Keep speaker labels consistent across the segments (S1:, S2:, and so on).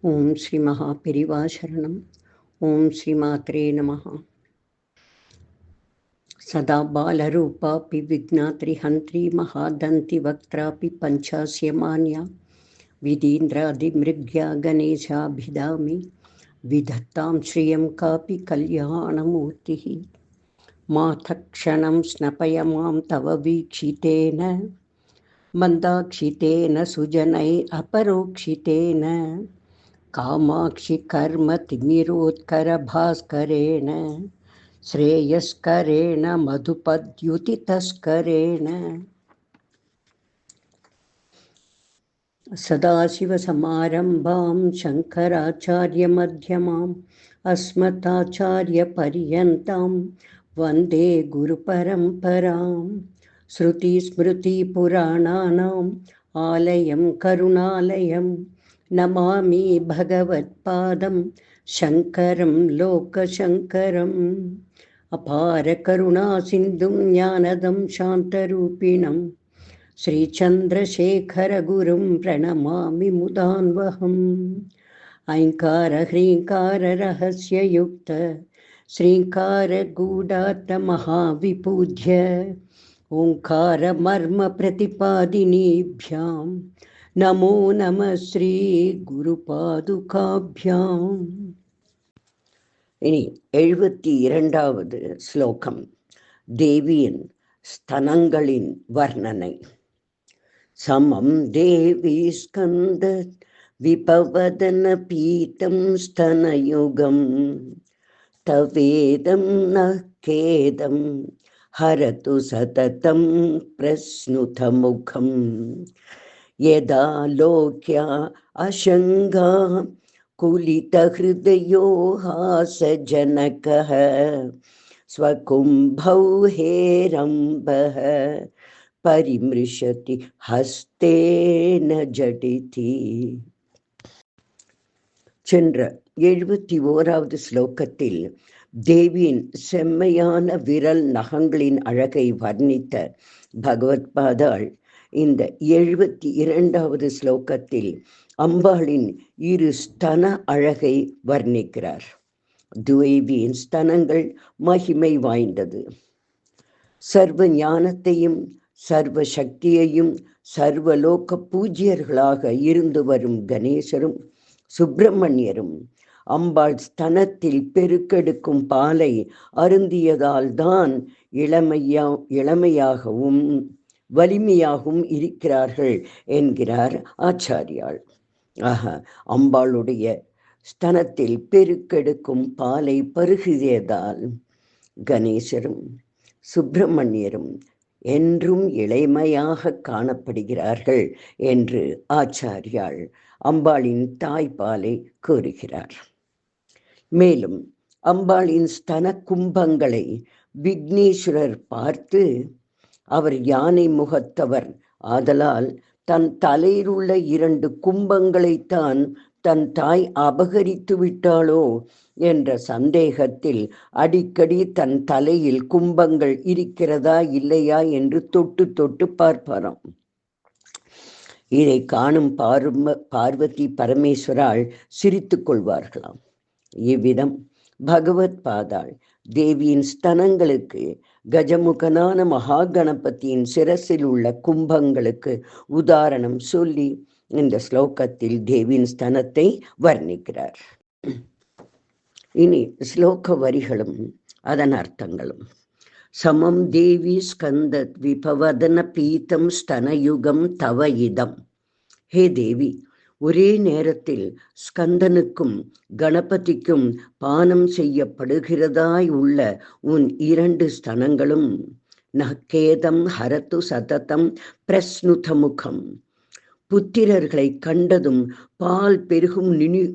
S1: ஓம் ஸ்ரீ மகா பெரிவா சரணம். ஓம் ஸ்ரீ மாத்ரே நமஹ. சதா பாலரூபாபி விக்னாத்ரி ஹந்த்ரி மகாதந்தி வக்த்ராபி பஞ்சாஸ்யமான்யா விதீந்திராதிமிருக்யா கணேசாபிதாமி விதத்தாம் ஸ்ரீயம் காபி கல்யாணமூர்த்திஹி. மாதக்ஷணம் ஸ்னபய மாம் தவ வீக்ஷிதேன மந்தாக்ஷிதேன சுஜனை அபரோக்ஷிதேன காமாட்சி கர்ம திமிரோத்கர பாஸ்கரேண ஸ்ரேயஸ்கரேண மதுபத்யுதி தஸ்கரேண. சதாசிவசமாரம்பாம் சங்கராச்சார்யமத்யமாம் அஸ்மதாச்சார்யபர்யந்தாம் வந்தே குருபரம்பராம். ஸ்ருதிஸ்மிருதிபுராணானாம் ஆலயம் கருணாலயம் நமாமி பகவத்பாதம் சங்கரம் லோகசங்கரம். அபார கருணா சிந்தும் ஞானதம் சாந்தரூபிணம் ஸ்ரீசந்திரசேகரகுரும் பிரணமாமி முதான்வகம். ஐங்கார ஹ்ரீங்கார ரகஸ்யயுக்த ஸ்ரீங்கார கூடார்த்த மகாவிபூஜ்ய ஓங்கார மர்ம பிரதிபாதினீப்யாம் நமோ நம ஸ்ரீ குரு பாதுகாபியாம். இனி 72வது ஸ்லோகம். தேவியின் ஸ்தனங்களின் வர்ணனை. சமம் தேவி ஸ்கந்த விபவதன பீதம் ஸ்தனயுகம் தவேதம் நகேதம் ஹரது சததம் பிரஸ்னுதமுகம் யதா லோக்யா அசங்கா குலிதஹ்ருதயோ ஹாசஜனகஹ ஸ்வகும்பௌ ஹேரம்பஹ பரிம்ருஷதி ஹஸ்தேன ஜடிதி. சென்ற 71வது ஸ்லோகத்தில் தேவியின் செம்மையான விரல் நகங்களின் அழகை வர்ணித்த பகவத்பாதாள் இந்த 72வது ஸ்லோகத்தில் அம்பாளின் இரு ஸ்தன அழகை வர்ணிக்கிறார். தேவியின் ஸ்தனங்கள் மகிமை வாய்ந்தது. சர்வ ஞானத்தையும் சர்வ சக்தியையும் சர்வலோக பூஜ்யர்களாக இருந்து வரும் கணேசரும் சுப்பிரமணியரும் அம்பாள் ஸ்தனத்தில் பெருக்கெடுக்கும் பாலை அருந்தியதால் தான் இளமையாகவும் வலிமையாகவும் இருக்கிறார்கள் என்கிறார் ஆச்சாரியாள். அம்பாளுடைய ஸ்தனத்தில் பெருக்கெடுக்கும் பாலை பருகியதால் கணேசரும் சுப்பிரமணியரும் என்றும் இளமையாக காணப்படுகிறார்கள் என்று ஆச்சாரியாள் அம்பாளின் தாய்ப்பாலை கூறுகிறார். மேலும் அம்பாளின் ஸ்தன கும்பங்களை விக்னேஸ்வரர் பார்த்து, அவர் யானை முகத்தவர் ஆதலால் தன் தலையில் உள்ள 2 கும்பங்களைத்தான் தன் தாய் அபகரித்து விட்டாளோ என்ற சந்தேகத்தில் அடிக்கடி தன் தலையில் கும்பங்கள் இருக்கிறதா இல்லையா என்று தொட்டு தொட்டு பார்ப்பாராம். இதை காணும் பார்வதி பரமேஸ்வரால் சிரித்து கொள்வார்களாம். இவ்விதம் பகவத் பாதாள் தேவியின் ஸ்தனங்களுக்கு கஜமுகனான மகா கணபதியின் சிரசில் உள்ள கும்பங்களுக்கு உதாரணம் சொல்லி இந்த ஸ்லோகத்தில் தேவியின் ஸ்தனத்தை வர்ணிக்கிறார். இனி ஸ்லோக வரிகளும் அதன் அர்த்தங்களும். சமம் தேவி ஸ்கந்த விபவதன பீதம் ஸ்தனயுகம் தவ இதம். ஹே தேவி, ஒரே நேரத்தில் ஸ்கந்தனுக்கும் கணபதிக்கும் பானம் செய்யப்படுகிறதாய் உள்ள உன் 2 ஸ்தனங்களும் நகேதம் ஹரத்து சததம் பிரஸ்னுதமுகம். புத்திரர்களை கண்டதும் பால் பெருகும்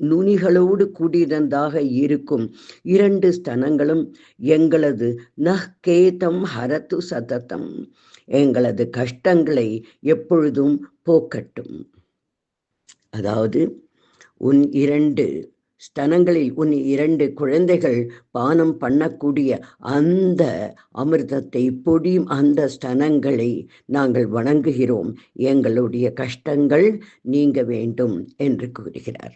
S1: நுனிகளோடு கூடியதாக இருக்கும் 2 ஸ்தனங்களும் எங்களது நகேதம் ஹரத்து சததம், எங்களது கஷ்டங்களை எப்பொழுதும் போக்கட்டும். அதாவது உன் 2 ஸ்தனங்களில் உன் 2 குழந்தைகள் பானம் பண்ணக்கூடிய அந்த அமிர்தத்தை பொடியும் அந்த ஸ்தனங்களை நாங்கள் வணங்குகிறோம், எங்களுடைய கஷ்டங்கள் நீங்க வேண்டும் என்று கூறுகிறார்.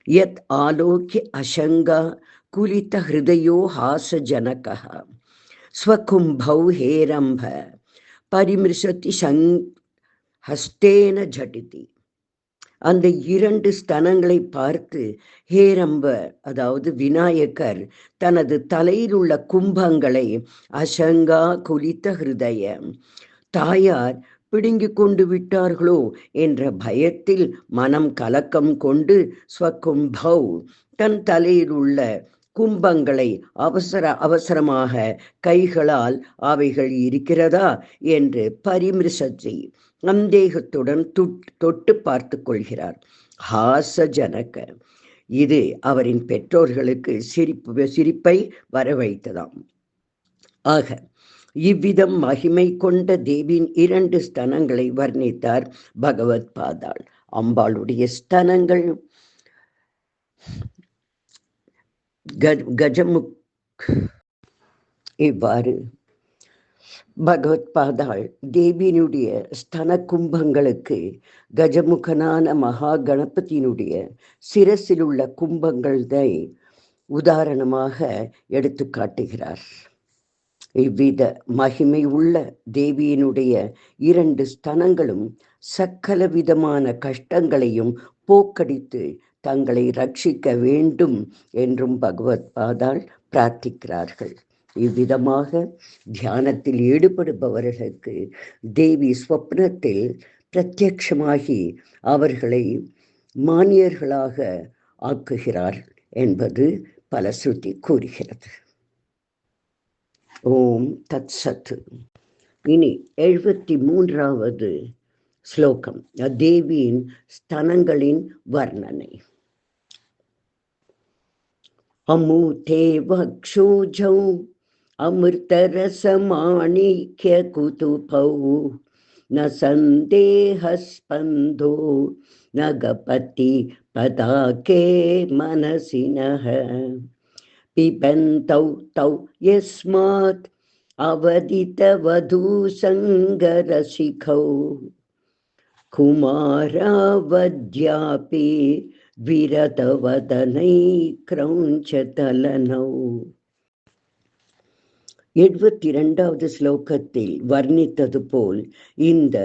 S1: யத் ஆலோக்ய அசங்கா குலித ஹிருதயோ ஹாசஜனகः ஸ்வகும்பௌ ஹேரம்ப பரிமிருஷதி ஹஸ்தேன ஜடிதி. அந்த 2 ஸ்தனங்களை பார்த்து ஹேரம்ப, அதாவது விநாயகர், தனது தலையில் உள்ள கும்பங்களை அசங்கா குலித்த ஹிருதய, தாயார் பிடுங்கிக் கொண்டு விட்டார்களோ என்ற பயத்தில் மனம் கலக்கம் கொண்டு ஸ்வகும்பௌ, தன் தலையில் உள்ள கும்பங்களை அவசரமாக கைகளால் அவைகள் இருக்கிறதா என்று பரிமிருசத்தை சந்தேகத்துடன் தொட்டு பார்த்து கொள்கிறார். ஹாசஜனக, இது அவரின் பெற்றோர்களுக்கு சிரிப்பை வரவைத்ததாம். ஆக இவ்விதம் மகிமை கொண்ட தேவியின் 2 ஸ்தனங்களை வர்ணித்தார் பகவத் பாதாள். அம்பாளுடைய ஸ்தனங்கள் கஜமுக். இவ்வாறு பகவத் பாதாள் தேவியினுடைய ஸ்தன கும்பங்களுக்கு கஜமுகனான மகா கணபதியினுடைய சிரசில் உள்ள கும்பங்களை உதாரணமாக எடுத்து காட்டுகிறார். இவ்வித மகிமை உள்ள தேவியினுடைய 2 ஸ்தனங்களும் சகல விதமான கஷ்டங்களையும் போக்கடித்து தங்களை ரட்சிக்க வேண்டும் என்றும் பகவத் பாதாள் பிரார்த்திக்கிறார்கள். இவ்விதமாக தியானத்தில் ஈடுபடுபவர்களுக்கு தேவி ஸ்வப்னத்தில் பிரத்யட்சமாகி அவர்களை மானியர்களாக ஆக்குகிறார் என்பது பலஸ்ருதி கூறுகிறது. ஓம் தத் சத். இனி 73வது ஸ்லோகம், தேவியின் ஸ்தனங்களின் வர்ணனை. அமுதே வக்ஷோஜௌ அமிர்தரசமாணிக்ய குதுபௌ ந சந்தேஹஸ்பந்தோ நகபதி பதாகே மனசினஹ பிபந்தௌ தௌ யஸ்மாத் அவதிதவது சங்கரசிகௌ குமாரவத்யாபி விரதவதனை கிரௌஞ்சதலனௌ. 72வது ஸ்லோகத்தில் வர்ணித்தது போல் இந்த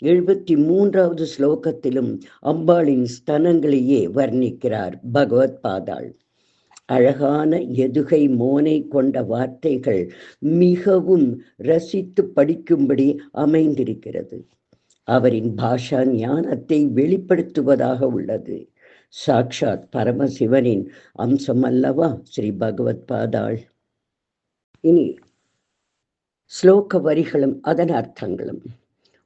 S1: 73வது ஸ்லோகத்திலும் அம்பாளின் ஸ்தனங்களையே வர்ணிக்கிறார் பகவத் பாதாள். அழகான எதுகை மோனை கொண்ட வார்த்தைகள் மிகவும் ரசித்து படிக்கும்படி அமைந்திருக்கிறது. அவரின் பாஷா ஞானத்தை வெளிப்படுத்துவதாக உள்ளது. சாக்ஷாத் பரமசிவனின் அம்சம் அல்லவா ஸ்ரீ பகவத் பாதாள். இனி ஸ்லோக வரிகளும் அதன் அர்த்தங்களும்.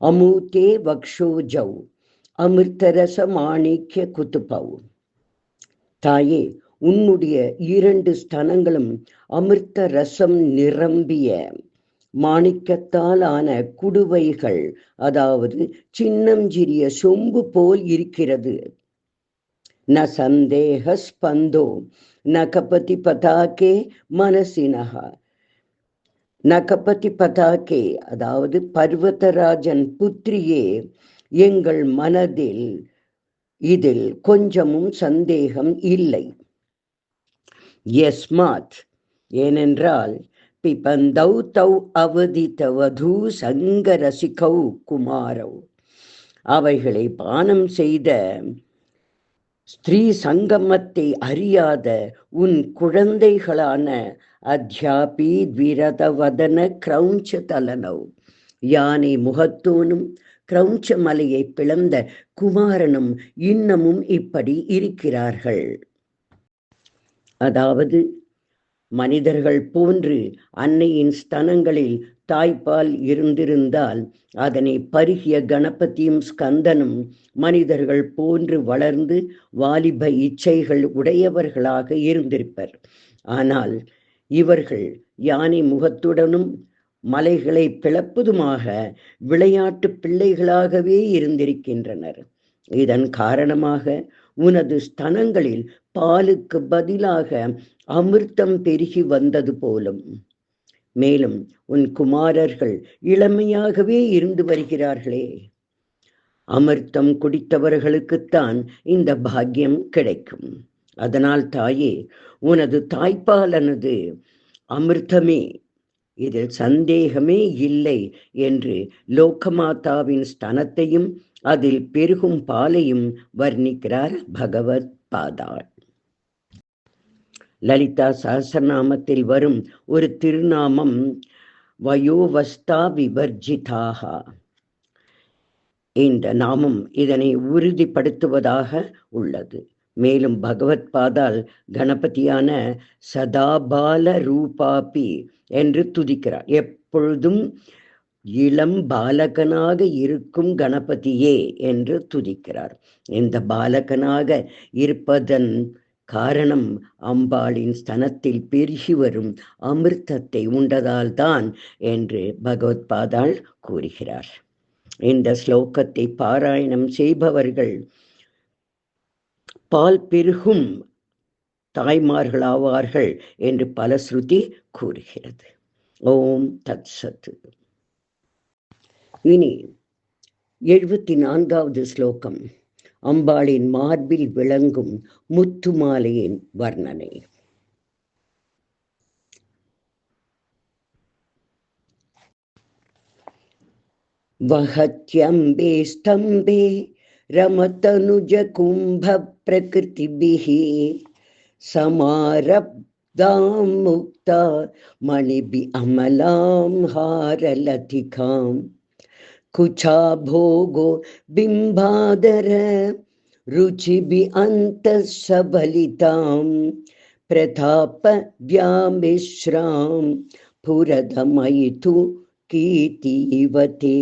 S1: அமுதே வக்ஷோஜௌ அமிர்தரச மாணிக்ய குதுபௌ. தாயே, உன்னுடைய 2 ஸ்தனங்களும் அமிர்த ரசம் நிரம்பிய மாணிக்கத்தால் ஆன குடுவைகள், அதாவது சின்னஞ்சிறிய சொம்பு போல் இருக்கிறது. ந சந்தேக ஸ்பந்தோ நகபதி பதாகே மனசினஹா. நகபதி பதாகே, அதாவது பர்வதராஜன் புத்திரியே, எங்கள் மனதில் இதில் கொஞ்சமும் சந்தேகம் இல்லை. யஸ்மாத், ஏனென்றால் பிபந்தௌ தௌ அவதிதவது சங்கரசிகௌ குமாரௌ, அவைகளை பானம் செய்த ஸ்திரீ சங்கமத்தை அறியாத உன் குழந்தைகளான அத்யாபி விரதவதன கிரௌஞ்ச தலனௌ, யானை முகத்தோனும் கிரௌஞ்ச மலையை பிளந்த குமாரனும் இன்னமும் இப்படி இருக்கிறார்கள். அதாவது மனிதர்கள் போன்று அன்னையின் ஸ்தனங்களில் தாய்ப்பால் இருந்திருந்தால் அதனை பருகிய கணபதியும் ஸ்கந்தனும் மனிதர்கள் போன்று வளர்ந்து வாலிப இச்சைகள் உடையவர்களாக இருந்திருப்பர். ஆனால் இவர்கள் யானை முகத்துடனும் மலைகளை பிளப்பதுமாக விளையாட்டு பிள்ளைகளாகவே இருந்திருக்கின்றனர். இதன் காரணமாக உனது ஸ்தனங்களில் பாலுக்கு பதிலாக அமிர்தம் பெருகி வந்தது போலும். மேலும் உன் குமாரர்கள் இளமையாகவே இருந்து வருகிறார்களே. அமிர்தம் குடித்தவர்களுக்குத்தான் இந்த பாக்கியம் கிடைக்கும். அதனால் தாயே, உனது தாய்ப்பாலானது அமிர்தமே, இதில் சந்தேகமே இல்லை என்று லோகமாதாவின் ஸ்தனத்தையும் அதில் பெருகும் பாலையும் வர்ணிக்கிறார் பகவத் பாதாள். லலிதா சஹஸ்ரநாமத்தில் வரும் ஒரு திருநாமம் வயோவஸ்தா விவர்ஜிதாக. இந்த நாமம் இதனை உறுதிப்படுத்துவதாக உள்ளது. மேலும் பகவத் பாதால் கணபதியான சதாபால ரூபாபி என்று துதிக்கிறார். எப்பொழுதும் இளம் பாலகனாக இருக்கும் கணபதியே என்று துதிக்கிறார். இந்த பாலகனாக இருப்பதன் காரணம் அம்பாளின் ஸ்தனத்தில் பெருகி வரும் அமிர்தத்தை உண்டதால்தான் என்று பகவத் பாதாள் கூறுகிறார். இந்த ஸ்லோகத்தை பாராயணம் செய்பவர்கள் பால் பெருகும் தாய்மார்களாவார்கள் என்று பல ஸ்ருதி கூறுகிறது. ஓம் தத் சத். இனி 74வது ஸ்லோகம் அம்பாளின் மார்பில் விளங்கும் முத்துமாலையின் வர்ணனை. வஹத்யம்பே ஸ்தம்பே ரமதனுஜ கும்ப பிரகிருதிபிஹி சமாரப்தாம் முக்தா மணிபி அமலாம் ஹாரலதிகாம் குச்சா போகோ பிம்பாதர ருச்சிபி அந்தசபலிதாம் பிரதாப வியாமிஸ்ராம் புரதமயிது கீர்த்திவதே.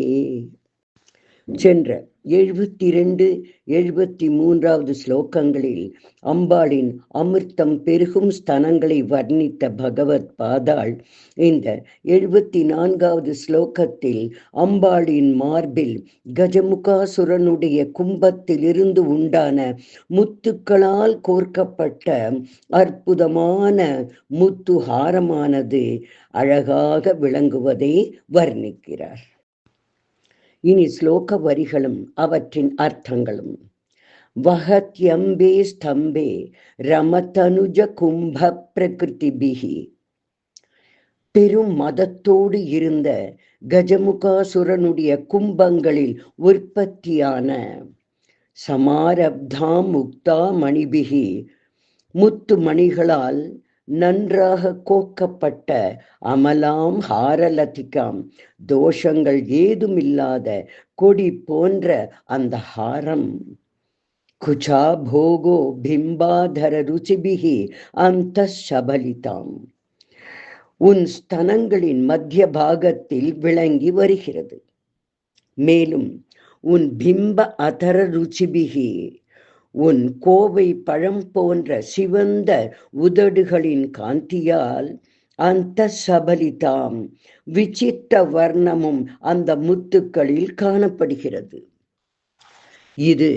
S1: சென்ற 72, 73வது ஸ்லோகங்களில் அம்பாளின் அமிர்தம் பெருகும் ஸ்தனங்களை வர்ணித்த பகவத் பாதாள் இந்த 74வது ஸ்லோகத்தில் அம்பாளின் மார்பில் கஜமுகாசுரனுடைய கும்பத்திலிருந்து உண்டான முத்துக்களால் கோர்க்கப்பட்ட அற்புதமான முத்து ஹாரமானது அழகாக விளங்குவதை வர்ணிக்கிறார். இனி ஸ்லோக வரிகளும் அவற்றின் அர்த்தங்களும். வஹத்யம்பே ஸ்தம்பே ரமதனுஜ கும்ப பிரகிருதிபிஹி. பெரும் மதத்தோடு இருந்த கஜமுகாசுரனுடைய கும்பங்களில் உற்பத்தியான சமாரப்தாம் முக்தா மணிபிகி, முத்து மணிகளால் நன்றாக கோக்கப்பட்ட அமலாம் ஹாரலதிகாம், தோஷங்கள் ஏதுமில்லாத கொடி போன்ற அந்த ஹாரம். குச்சா போகோ பிம்பாதர ருச்சிபிகி அந்த சபலிதாம், உன் ஸ்தனங்களின் மத்திய பாகத்தில் விளங்கி வருகிறது. மேலும் உன் பிம்ப அதர ருச்சிபிகி, உன் கோவை பழம் போன்ற சிவந்த உதடுகளின் காந்தியால் அந்த சபலிதாம், விசித்திர வர்ணமும் அந்த முத்துக்களில் காணப்படுகிறது. இது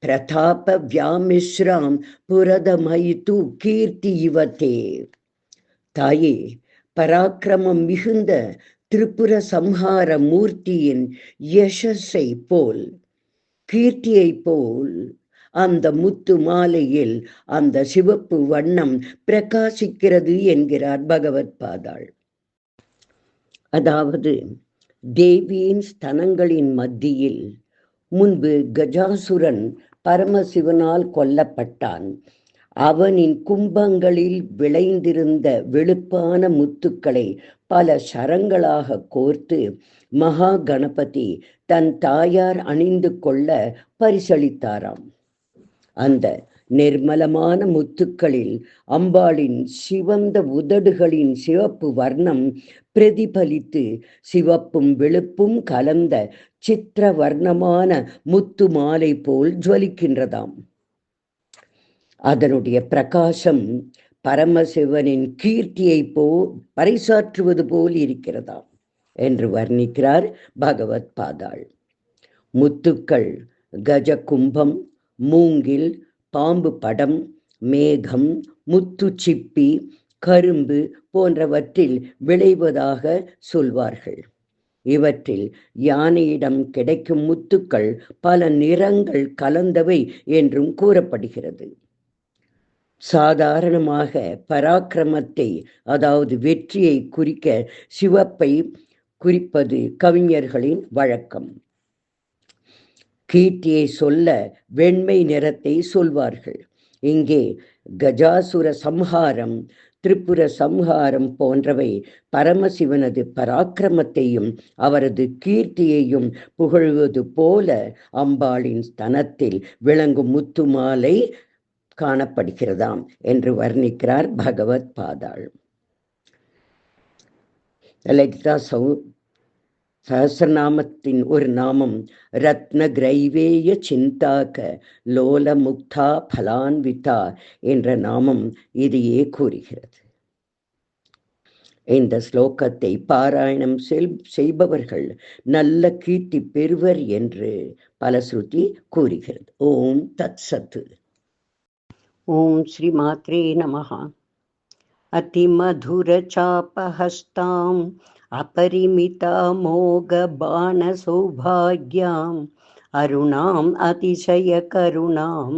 S1: பிரதாப வியாமிஸ்ராம் புரதமயிது கீர்த்திவதே. தாயே, பராக்கிரமம் மிகுந்த திரிபுர சம்ஹார மூர்த்தியின் யசஸை போல், கீர்த்தியை போல் அந்த முத்து மாலையில் அந்த சிவப்பு வண்ணம் பிரகாசிக்கிறது என்கிறார் பகவத் பாதாள். அதாவது தேவியின் ஸ்தனங்களின் மத்தியில் முன்பு கஜாசுரன் பரமசிவனால் கொல்லப்பட்டான். அவனின் கும்பங்களில் விளைந்திருந்த வெளுப்பான முத்துக்களை பல சரங்களாக கோர்த்து மகா கணபதி தன் தாயார் அணிந்து கொள்ள பரிசளித்தாராம். அந்த நிர்மலமான முத்துக்களில் அம்பாளின் சிவந்த உதடுகளின் சிவப்பு வர்ணம் பிரதிபலித்து சிவப்பும் வெளுப்பும் கலந்த சித்திர வர்ணமான முத்து மாலை போல் ஜுவலிக்கின்றதாம். அதனுடைய பிரகாசம் பரமசிவனின் கீர்த்தியை பறைசாற்றுவது போல் இருக்கிறதாம் என்று வர்ணிக்கிறார் பகவத் பாதாள். முத்துக்கள் கஜ கும்பம், மூங்கில், பாம்பு படம், மேகம், முத்து சிப்பி, கரும்பு போன்றவற்றில் விளைவதாக சொல்வார்கள். இவற்றில் யானையிடம் கிடைக்கும் முத்துக்கள் பல நிறங்கள் கலந்தவை என்றும் கூறப்படுகிறது. சாதாரணமாக பராக்கிரமத்தை, அதாவது வெற்றியை குறிக்க சிவப்பை குறிப்பது கவிஞர்களின் வழக்கம். கீர்த்தியை சொல்ல வெண்மை நிறத்தை சொல்வார்கள். இங்கே கஜாசுர சம்ஹாரம், திரிபுர சம்ஹாரம் போன்றவை பரமசிவனது பராக்கிரமத்தையும் அவரது கீர்த்தியையும் புகழ்வது போல அம்பாளின் ஸ்தனத்தில் விளங்கும் முத்துமாலை காணப்படுகிறதாம் என்று வர்ணிக்கிறார் பகவத் பாதாள். லலிதா சஹஸ்ரநாமத்தின் ஒரு நாமம் ரத்ன கிரைவேய சிந்தாக லோல முக்தா பலான்விதா என்ற நாமம் இதையே கூறுகிறது. இந்த ஸ்லோகத்தை பாராயணம் செய்பவர்கள் நல்ல கீர்த்தி பெறுவர் என்று பலஸ்ருதி கூறுகிறது. ஓம் தத் சத்து. ஓம் ஸ்ரீ மாத்ரே நமஹ. அதிமதுரசாபஹஸ்தாம் अपरिमितामोघबाणसौभाग्याम् अरुणाम् अतिशयकरुणाम्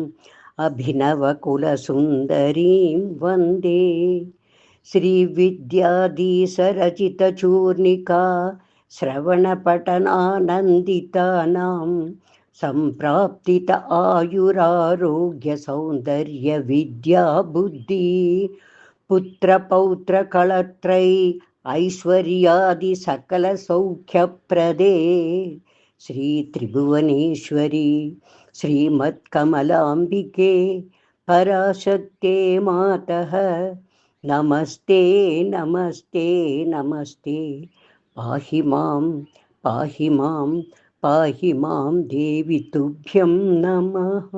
S1: अभिनवकुलसुन्दरीं वन्दे. श्रीविद्याधीशरचितचूर्णिका श्रवणपठनानन्दितानां सम्प्राप्तित आयुरारोग्यसौन्दर्यविद्याबुद्धि पुत्रपौत्रकलत्रै ऐश्वर्यादि सकल सौख्यप्रदे श्रीत्रिभुवनेश्वरी श्रीमत्कमलाम्बिके पराशक्ते मातः नमस्ते नमस्ते नमस्ते. पाहि मां पाहि मां पाहि मां देवी तुभ्यं नमः.